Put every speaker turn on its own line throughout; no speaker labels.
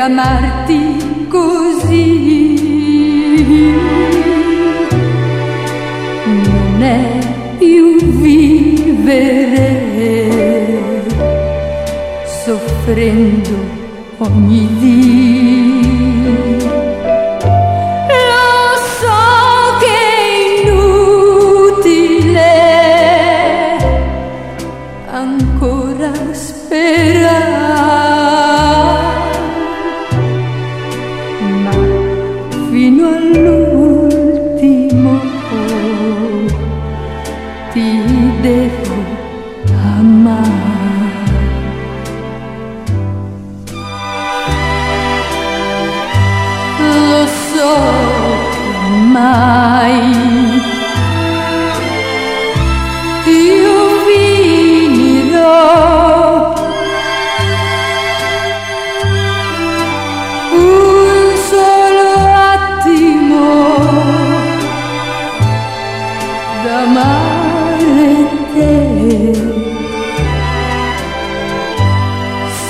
amarti così. Non è più vivere soffrendo ogni dì. Lo so che è inutile ancora sperare, ma fino all'ultimo ti devo amare. Lo so che mai io finirò un solo attimo d'amare te,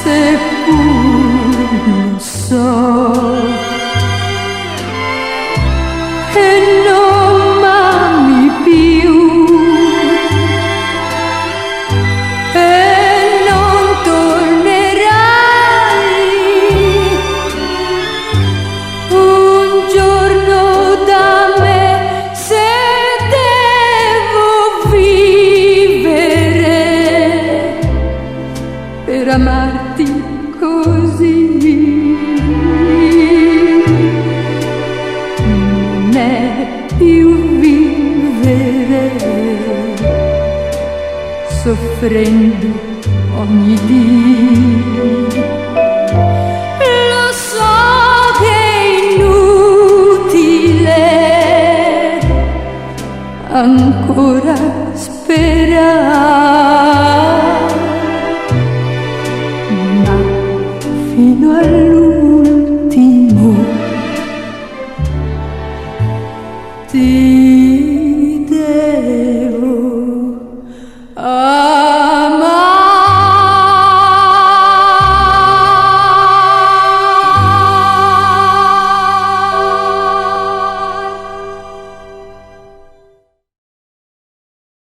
seppur lo so che non m'ami più e non tornerai un giorno da me, se devo vivere per amarti così. Non è più vivere soffrendo ogni dì. Lo so che è inutile ancora sperare, ma fino all'ultimo